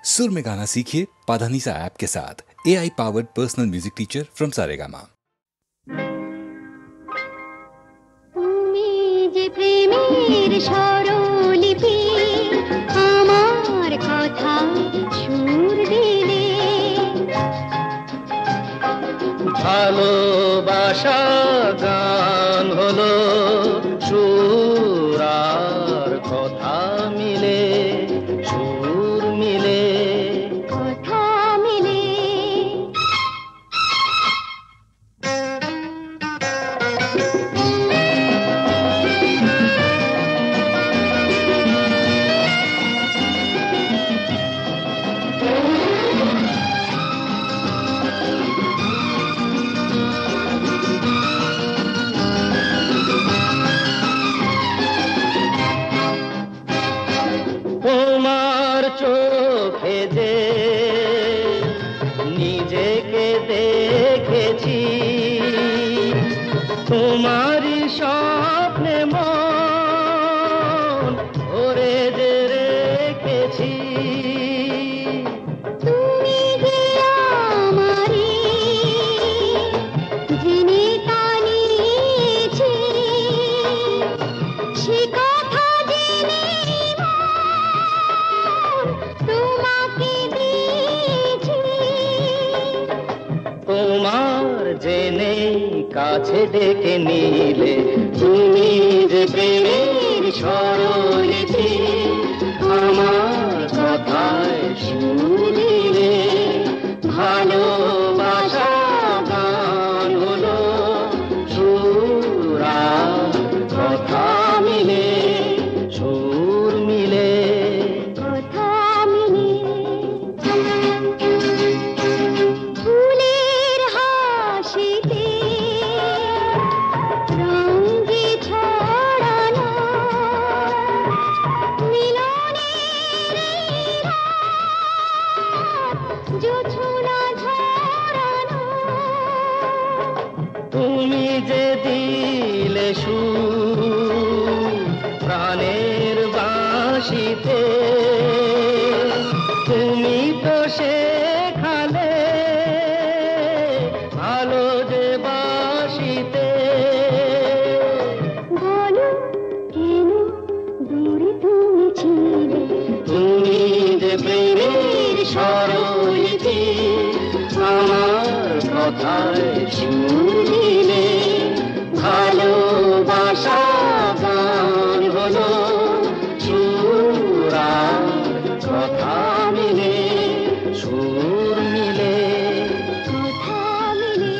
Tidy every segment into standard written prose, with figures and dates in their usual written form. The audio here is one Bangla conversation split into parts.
सुर में गाना सीखिए पाधानीसा ऐप के साथ। AI powered personal music teacher from Saregama. প্রেমের স্বরলিপি আমার কথা সুর দিলে, ভালোবাসা গান হলো সুর আর কথা মিলে, সুর মিলে কথা মিলে। তোমার চোখে যে নিজেকে দেখেছি, তোমারই স্বপ্নে মন ভরে যে রেখেছি। তুমি যে আমারই জেনে তা নিয়েছি, সে কথা জেনে তোমাকে দিয়েছি। তোমার জেনে কাছে ডেকে নিলে, তুমি যে প্রেমের স্বরলিপি আমার কথায় সুর দিলে। ভালোবাসা গান হলো সুর আর কথা মিলে, সুর মিলে কথা মিলে। ফুলের হাসিতে রঙ যে ছড়ানো, মিলনের এই রাত জোছনা ঝরানো। তুমি যে দিলে সুর প্রাণের বাঁশিতে, তুমি তো শেখালে ভালো যে বাঁশিতে। বলো কেন দূরে তুমি ছিলে, তুমি যে প্রেমের স্বরলিপি আমার কথায় সুর দিলে। ভালোবাসা গান হলো সুর আর কথা মিলে, সুর মিলে কথা মিলে।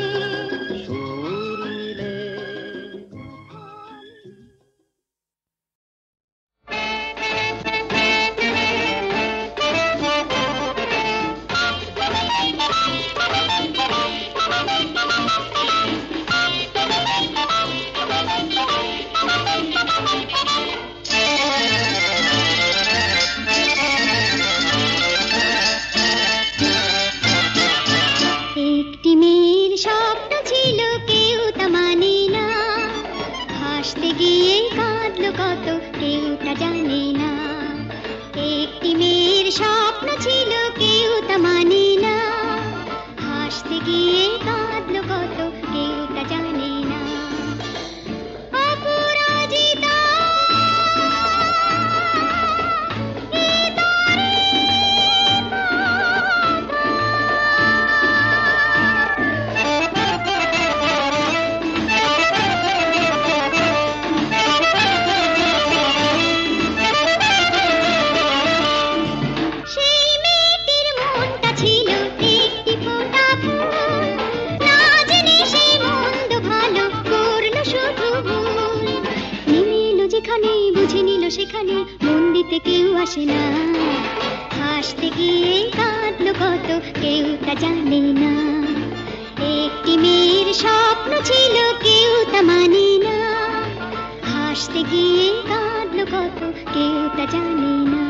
সুর মিলে। একটি মেয়ের স্বপ্ন ছিল, কেউ তা মানে না। হাসতে গিয়ে কাঁদলো কত, কেউ তা জানে না। একটি মেয়ের স্বপ্ন ছিল, কেউ তা মানে না। হাসতে গিয়ে কাঁদলো কত, কেউ তা জানে না। অপরাজিতা সেই মেয়েটির মনটা ছিল একটি ফোঁটা ফুল, না জেনে সে মন্দ ভালো করলো শুধু ভুল। নেমে এলো যেখানে বুঝে নিল সেখানে মন দিতে কেউ আসে না। হাসতে গিয়ে কাঁদলো কত, কেউ তা জানে না। একটি মেয়ের স্বপ্ন ছিল, কেউ তা মানে না। হাসতে গিয়ে কাঁদলো কত, কেউ তা জানে না।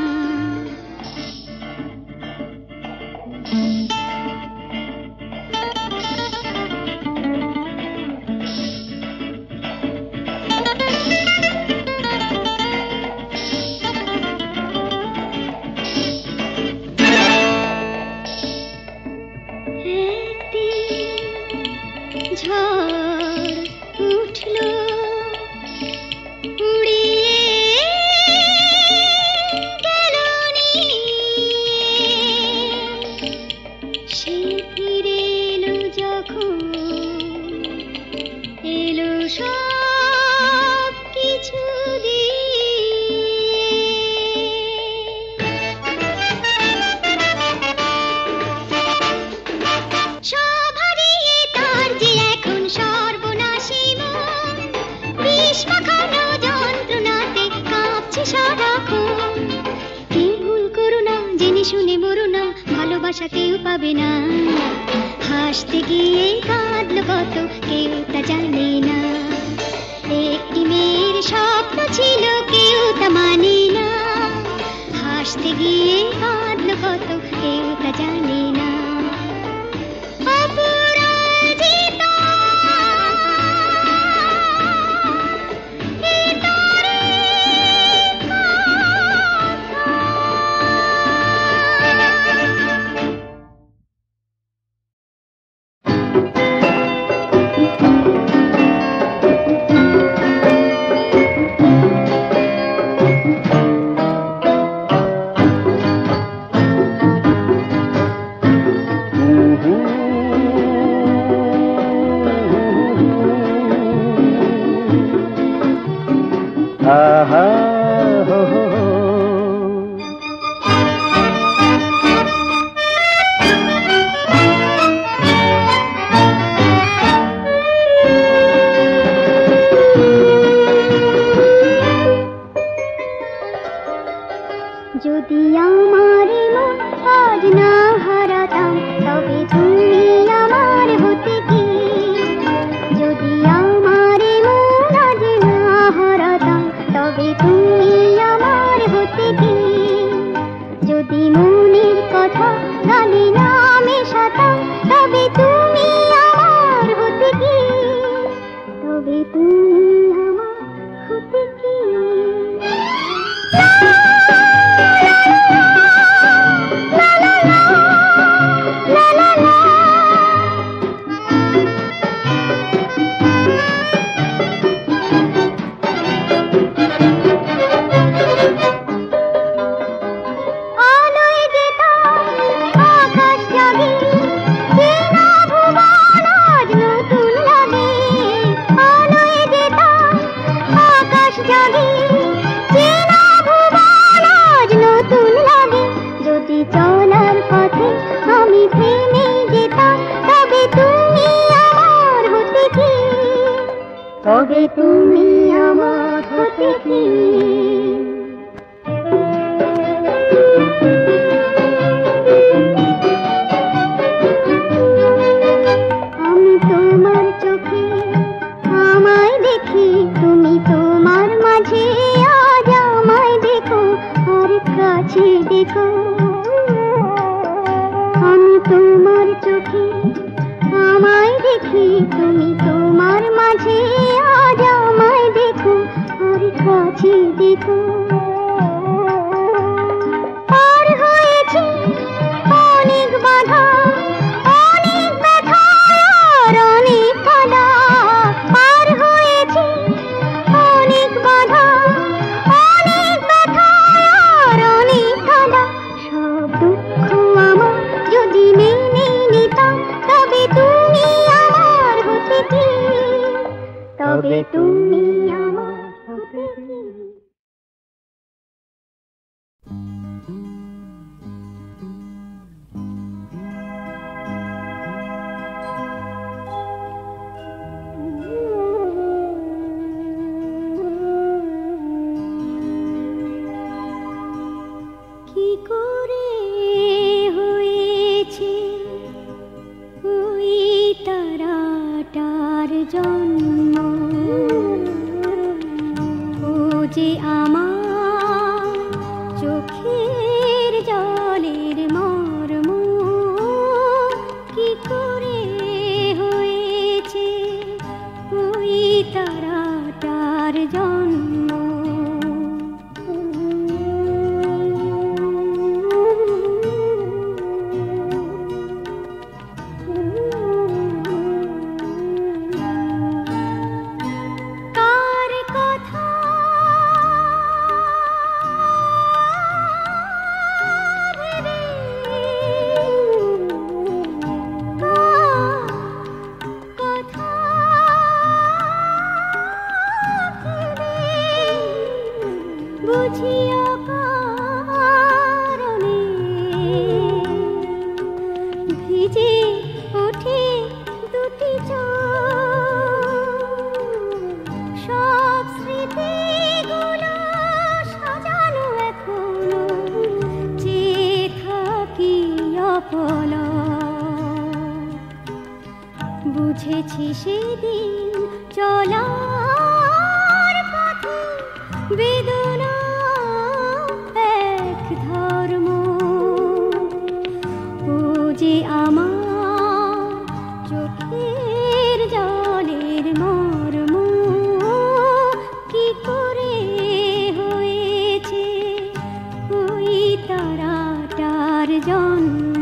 মনে মরো না, ভালোবাসা কেউ পাবে না। হাসতে গিয়ে কাঁদলো কত, কেউ তা জানে না। একটি মেয়ের স্বপ্ন ছিল, কেউ তা মানে না। হাসতে গিয়ে কাঁদলো কত, কেউ তা জানে না। অপরাজিতা যদি আমার মন আজ না হারাতাম, তবে তুমি আমার হতে কি। যদি আমার মন আজ না হারাতাম, তবে তুমি আমার হতে কি। যদি মনের কথা গানে না মেশাতাম, তবে তুমি আমার হতে কি। তবে তুমি আমার হতে কি। চলার পথে আমি থেমে যেতাম, তবে তুমি আমার হতে কি। তবে তুমি আমার হতে কি। আমি তোমার চোখে আমায় দেখি, তুমি তোমার মাঝে আজ আমায় দেখো, আর কাছে দেখো। আমি তোমার চোখে আমায় দেখি, তুমি তোমার মাঝে আজ আমায় দেখো, আর কাছে দেখো। পার হয়েছে অনেক বাধা, অনেক ব্যথা আর অনেক কাদা। পার হয়েছে অনেক বাধা, অনেক ব্যথা আর অনেক কাদা। সব দুঃখ আমার যদি মেনে নিতাম, তবে তুমি আমার হতে কি। তবে তুমি আমার হতে কি। কি করে হয়েছে ওই তারাটার জন্ম, পলা বুঝেছি সেদিন চলার পথে বেদনা এক ধর্ম ও যে আমার চোখের জলের মর্ম কি করে হয়েছে ওই তারাটার জন্ম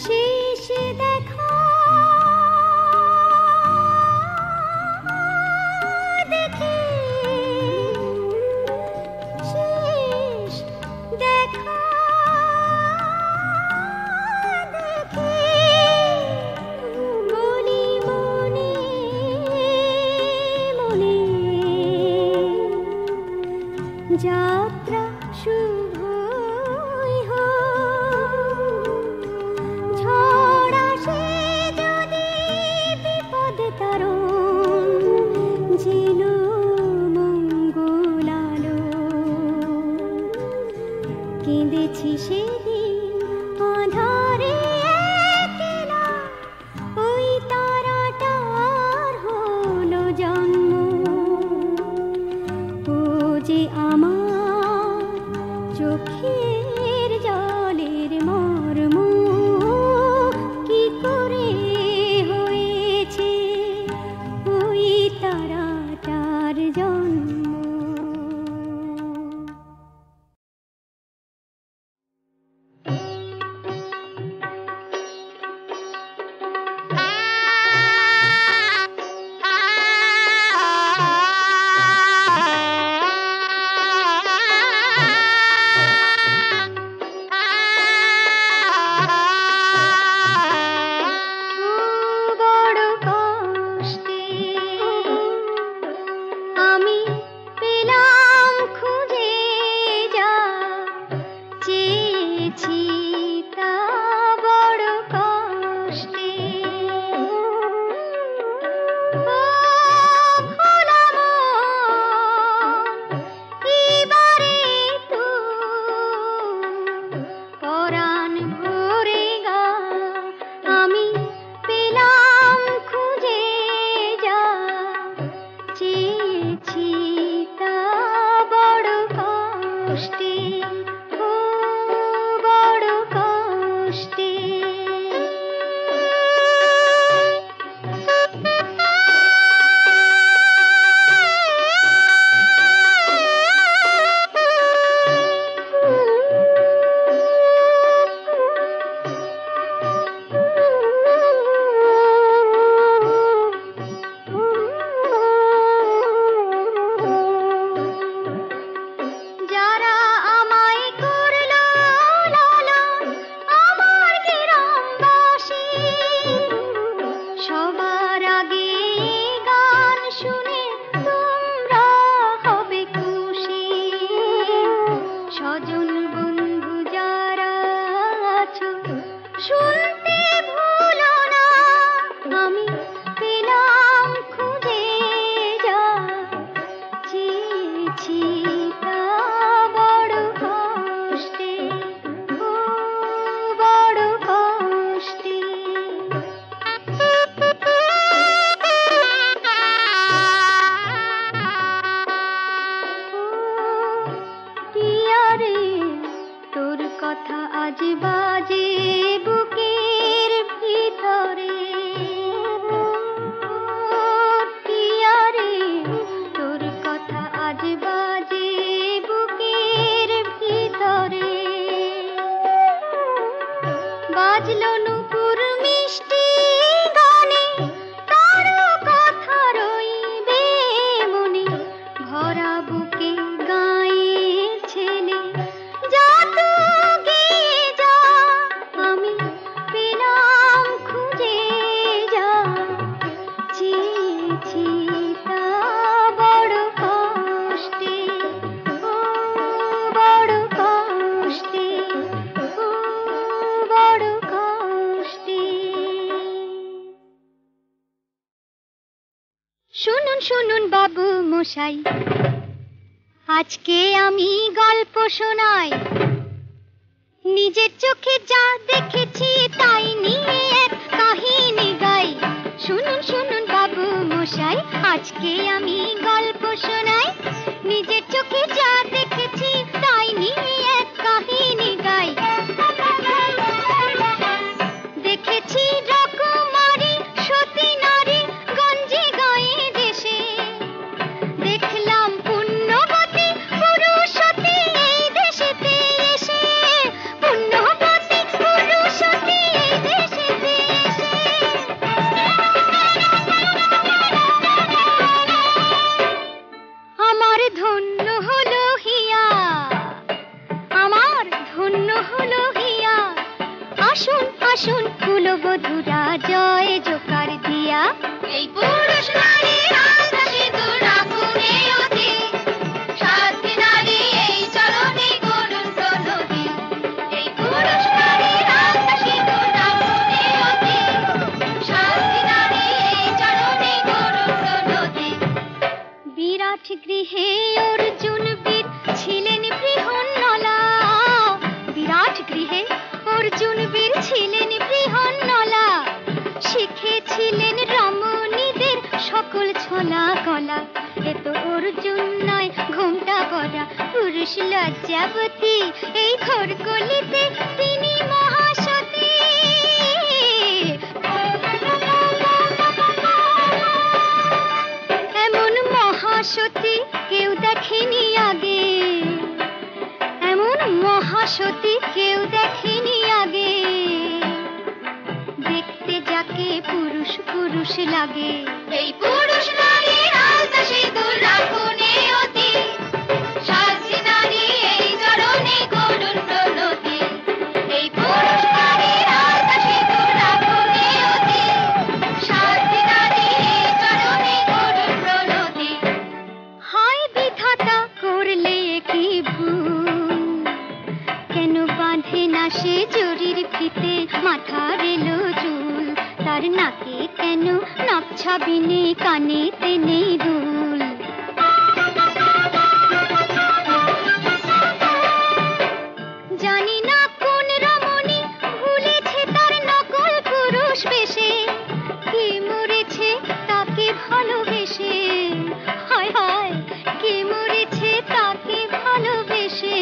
শেষ দেখা দেখে শেষ দেখা দেখে শুনুন শুনুন বাবু মশাই, আজকে আমি গল্প শোনাই। নিজের চোখে যা দেখেছি তাই নিয়ে এক কাহিনী গাই। শুনুন শুনুন বাবু মশাই, আজকে আমি গল্প শোনাই। নিজের চোখে যা দেখেছি তাই নিয়ে এক কাহিনী গাই। দেখেছি রকমারি সতী নারী গঞ্জে গায়ে দেশে। দেখলাম পুণ্যবতী পুরুষতী এই দেশেতে এসে। পুণ্যবতী পুরুষতী এই দেশেতে এসে। আমার ধন্য হলো হিয়া, আমার ধন্য হলো হিয়া। আসুন আসুন কুলবধূরা জয় জোকার দিয়া। এই পুরুষ নারীর আলতা সিঁদুর আগুনে অতি, সাধ্যী নারী এই চরণে করুন প্রণতি। এই পুরুষ নারীর আলতা সিঁদুর আগুনে অতি, সাধ্যী নারী এই চরণে করুন প্রণতি। বিরাট গৃহে অর্জুন বীর ছিলেন বৃহন্নলা। বিরাট গৃহে অর্জুন বীর ছিলেন বৃহন্নলা। শিখেছিলেন রমণীদের সকল ছলা কলা। এ তো অর্জুন নয় ঘোমটা পরা পুরুষ লজ্জাবতী। এই ঘোর কলিতে তিনি মহাসতী। এমন মহাসতী কেউ দেখেনি আগে। এমন মহাসতী কেউ দেখেনি আগে। দেখতে যাকে পুরুষ পুরুষ লাগে। এই পুরুষ নারীর আলতা সিঁদুর আগুনে অতি, সাধ্যী নারী এই চরণে করুন প্রণতি। এই পুরুষ নারীর আলতা সিঁদুর আগুনে অতি, সাধ্যী নারী এই চরণে করুন প্রণতি। হায় বিধাতা করলে কি ভুল, কেন বাঁধে না সে জরির ফিতে মাথার এলো চুল। তার নাকে কেন নকশা বিনে কানেতে নেই দুল। জানি না কোন রমণী ভুলেছে তার নকল পুরুষ বেশে। কে মরেছে তাকে ভালোবেসে। হায় হায় কে মরেছে তাকে ভালোবেসে।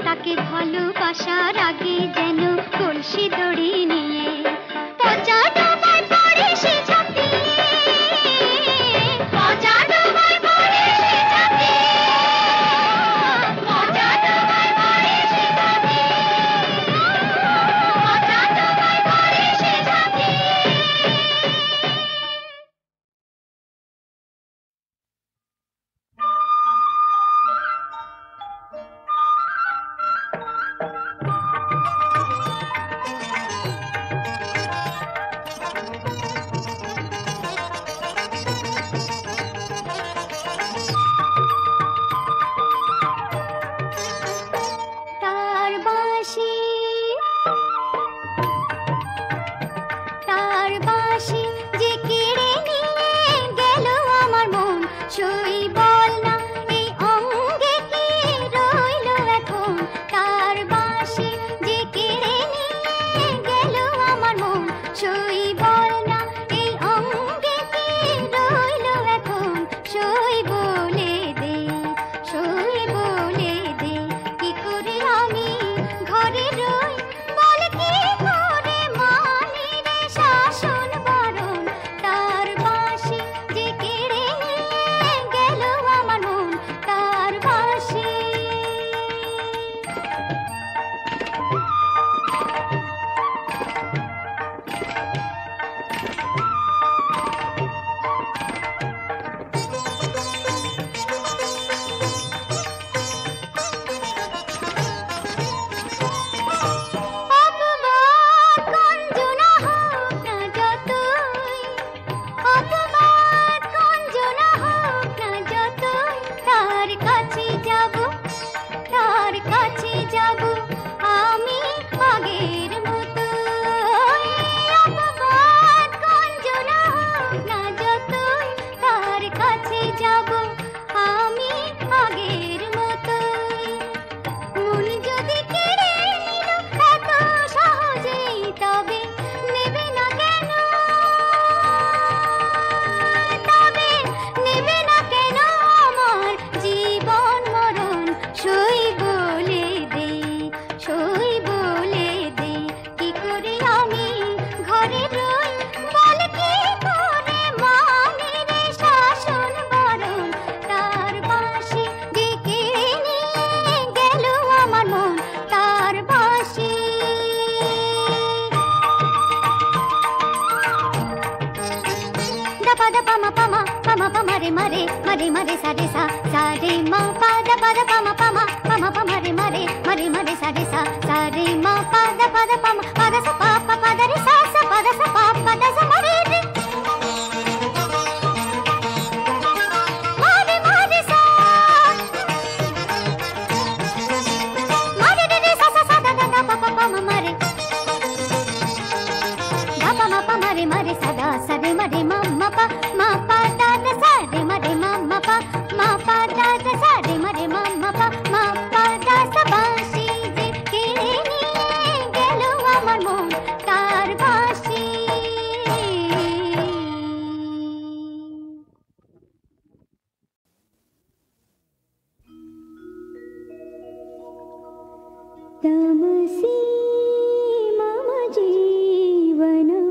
তাকে ভালোবাসার আগে যেন কলসি দড়ি নিয়ে পচা ডোবায় পড়ে সে ঝাঁপিয়ে। পচা ডোবায় পড়ে সে ঝাঁপিয়ে। পচা ডোবায় পড়ে সে ঝাঁপিয়ে। পচা ডোবায় পড়ে সে ঝাঁপিয়ে। তার বাঁশি যে কেড়ে নিয়ে গেল আমার মন। সই বল না এই অঙ্গে কি রইল এখন। তার বাঁশি যে কেড়ে নিয়ে গেল আমার মন। সই বল না এই অঙ্গে কি রইল এখন। সই বলে দে, সই বলে দে, কি করে আমি ঘরে রই। বল কি করে মানি রে শাসন বারণ। তার বাঁশি যে কেড়ে নিয়ে গেল আমার মন। তার বাঁশি। పద పమ పమ పమ పమ రే మరే మరే మరే సరే సా సరే మా పద పద పమ పమ పమ పమ రే మరే మరే మరే సరే సా సరే మా పద పద పమ పద స ప పద రే సా స పద స ప పద స మరే రే మరే మరే సా మరే రే సా సా సా ద ద ప ప పమ మరే ద ప మ ప మరే మరే సదా సరే మరే మమ్మ ప మా ప ద ద సరే మరే మమ్మ ప మా ప ద ద సరే మరే మమ్మ ప మా ప ద స বাঁশি যে কেড়ে নিয়ে গেল আমার মন তার বাঁশি तमसि मम जीवनम्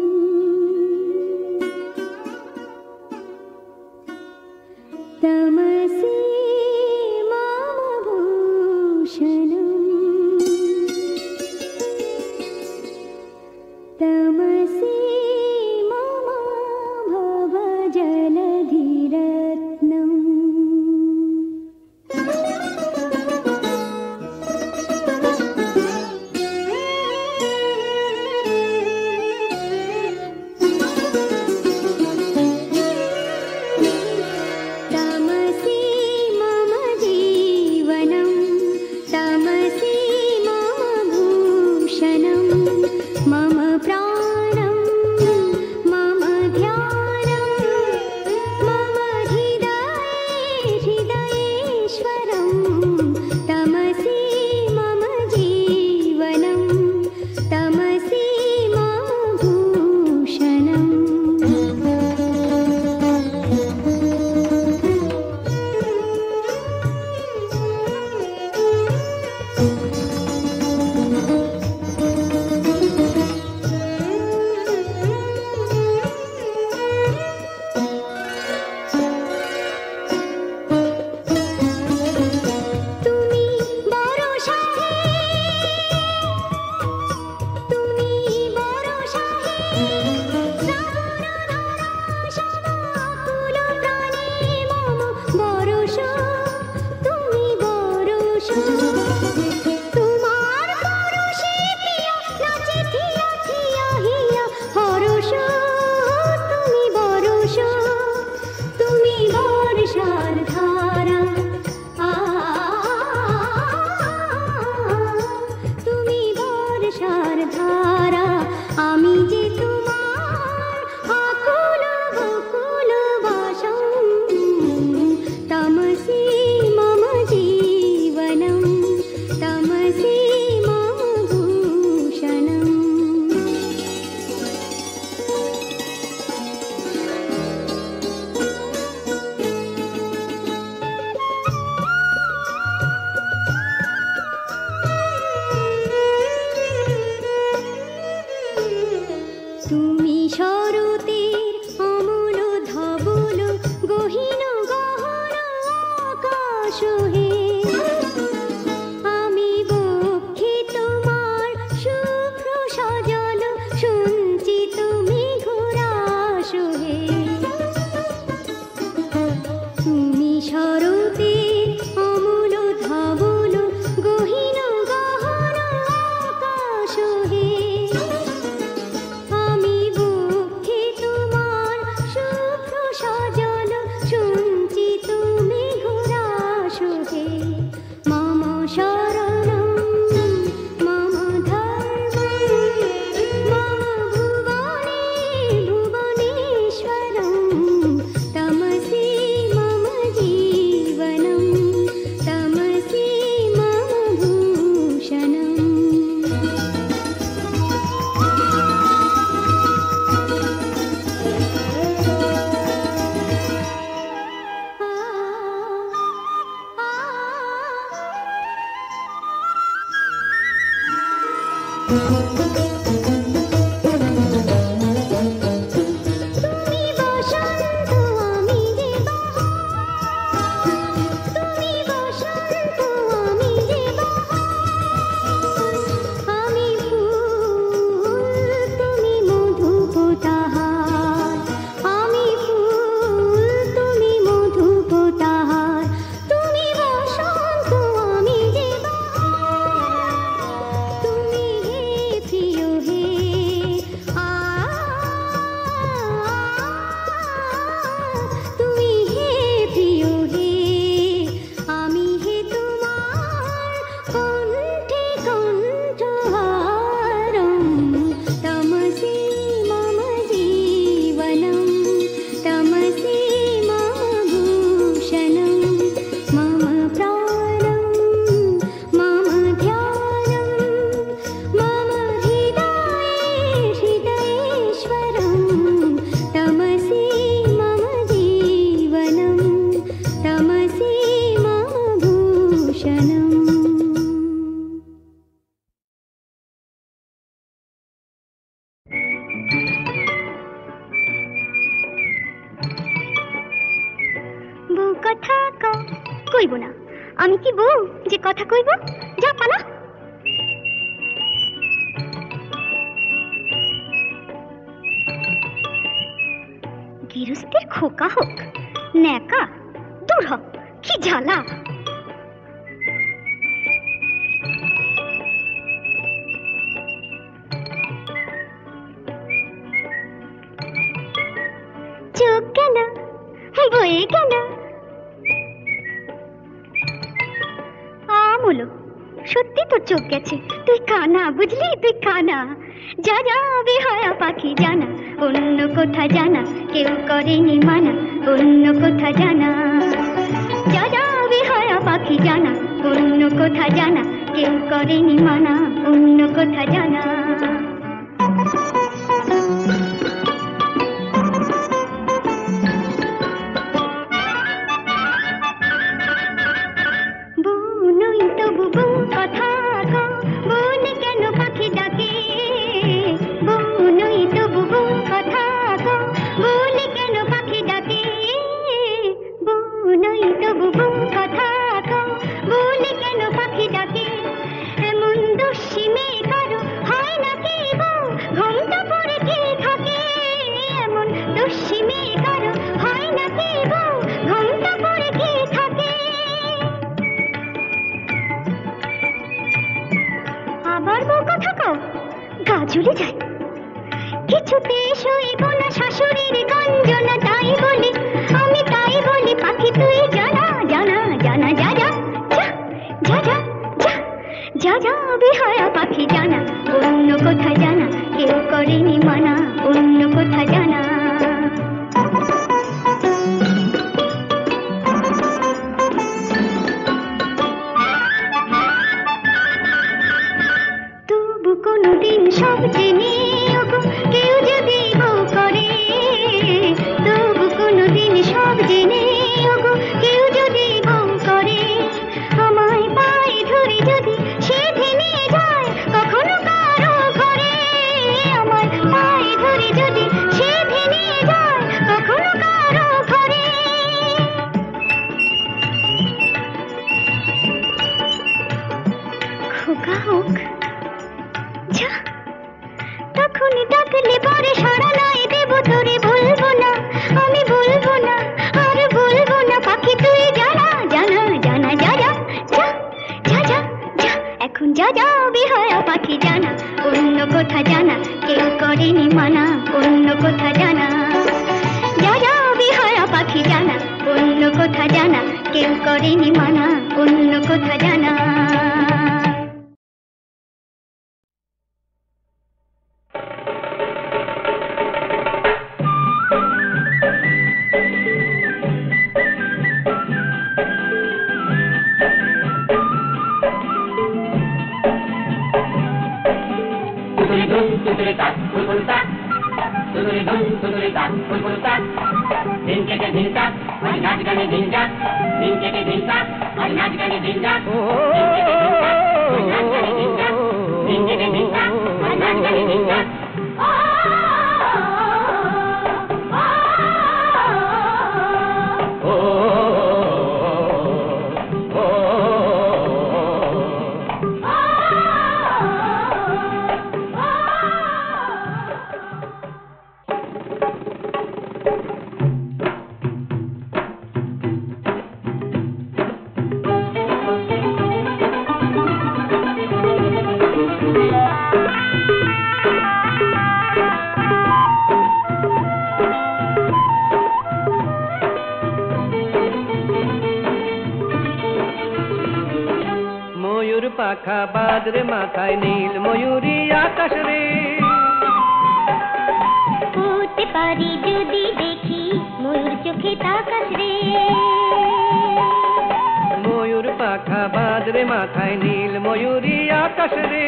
কইব না। আমি কি বউ যে কথা কইব? যা পালা। গৃহস্থের খোকা হোক ন্যাকা, দূর হ, কি জ্বালা। চোখ গেল বয়ে গেল। আমলো সত্যি তোর চোখ গেছে, তুই কানা, বুঝলি? তুই কানা। যা যা বেহায়া পাখি জানা, অন্য কোথা জানা কেউ করেনি মানা, অন্য কোথা জানা। যা যা বেহায়া পাখি জানা, অন্য কোথা জানা কেউ করেনি মানা, অন্য কোথা জানা। ঝুলে যায় কিছুতে সইব না শাশুড়ির গঞ্জনা, তাই বলি আমি, তাই বলি পাখি তুই জানা জানা জানা। যা যা যা যা যা যা যা বেহায়া পাখি জানা, অন্য কোথা জানা কেউ করেনি মানা, অন্য কোথা জানা। তবু কোনদিন সব জেনে কেউ যদি বউ করে, তবু কোনদিন সব জেনে কেউ যদি বউ করে, আমায় পায়ে ধরে যদি সে ভেঙে যায় কখনো কারো ঘরে, আমায় পায়ে ধরে যদি সে ভেঙে যায় কখনো কারো ঘরে। খোকা হোক যা, তখন ডাকলে পরে সাড়া নাই দেব তোরে, বলবো না আমি, বলবো না আর বলবো না পাখি তুই জানা জানা জানা। যা যা যা যা যা যা এখন যা যা বেহায়া পাখি জানা, অন্য কোথা জানা কেউ করেনি মানা, অন্য কোথা জানা। যা যা বেহায়া পাখি জানা, অন্য কোথা জানা কেউ করেনি মানা, অন্য কোথা জানা। পাখা বাদরে মাথায় নীল ময়ূরী আকাশ রে, উঠতে পারি যদি দেখি ময়ূর চোখে তাকাস রে। ময়ূর পাখা বাদরে মাথায় নীল ময়ূরী আকাশ রে,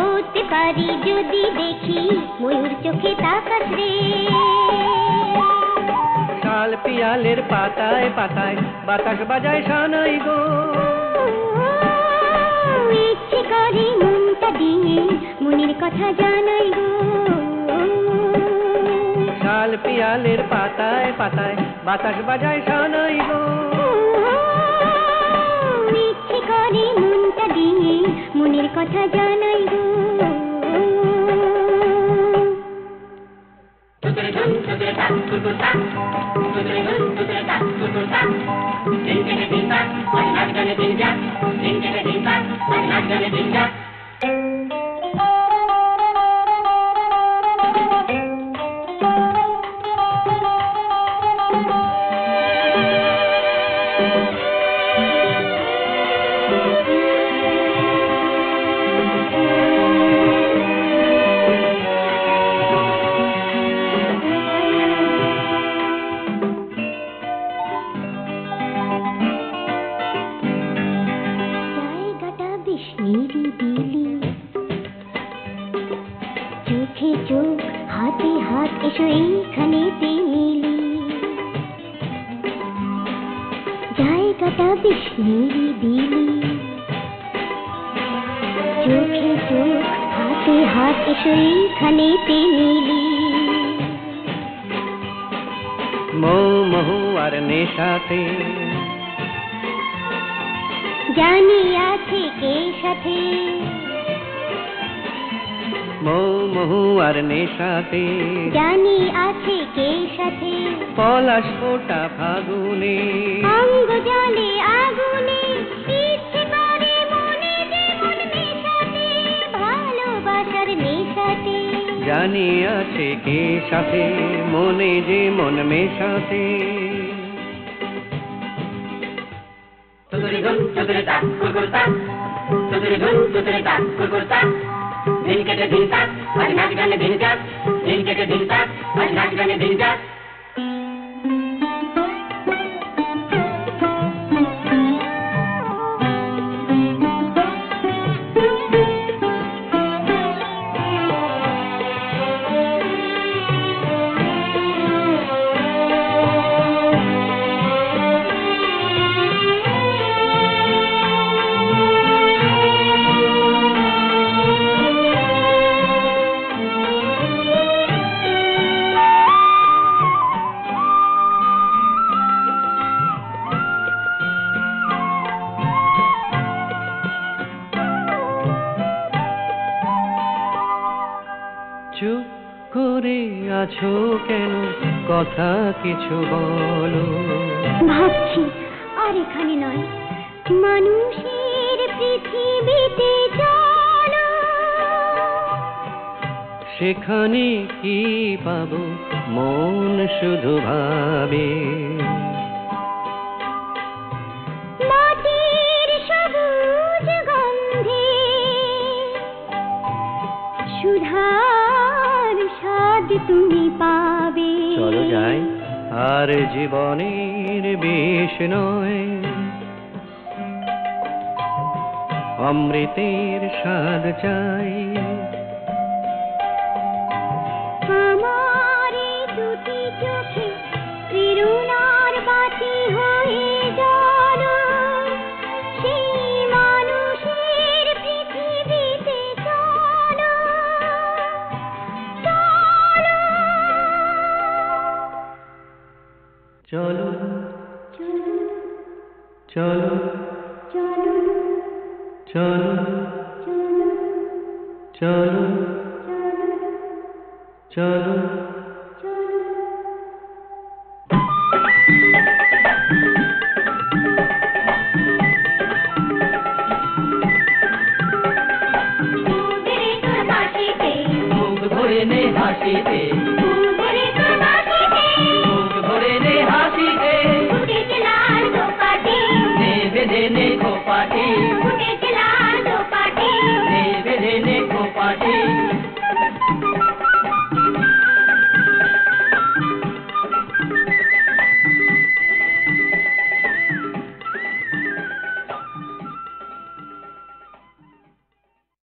উঠতে পারি যদি দেখি ময়ূর চোখে তাকাস রে। শাল পিয়ালের পাতায় পাতায় বাতাস বাজায় সানাই গো, ইচ্ছে করে মনটা দিয়ে মনের কথা জানাই গো। শাল পিয়ালের পাতায় পাতায় বাতাস বাজায় সানাই গো। ইচ্ছে করে মনটা দিয়ে মনের কথা জানাই গো। চোখে চোখ হাতে হাত এসো এইখানেতে মিলি। জায়গাটা বেশ নিরিবিলি। চোখে চোখ হাতে হাত এসো এইখানেতে মিলি। মহু আর নেশাতে জানি আছে কে সাথে। মহু আর নেশাতে জানি আছে কে সাথে। পলাশ ফোটা ফাগুনে অঙ্গ জলে আগুনে ইচ্ছে করে মনে যে মন মেশাতে। ভালোবাসার নেশাতে জানি আছে কে সাথে মনে যে মন মেশাতে। চুপ করে আছো কেন, কথা কিছু বলো। ভাবছি আর এখানে নয়, মানুষের পৃথিবীতে চলো। সেখানে কি পাবো মন শুধু ভাবে। মাটির সবুজ গন্ধে সুধার স্বাদ তুমি পাবে। চলো যাই, আর জীবনের বেশ নয়, অমৃতের স্বাদ চাই। আমার দুটি চোখে প্রেরণার বাতি হয়ে জানো, সেই মানুষের পৃথিবীতে চলো। চলো চলো চলো চলো চলো চলো চলো। হাসিতে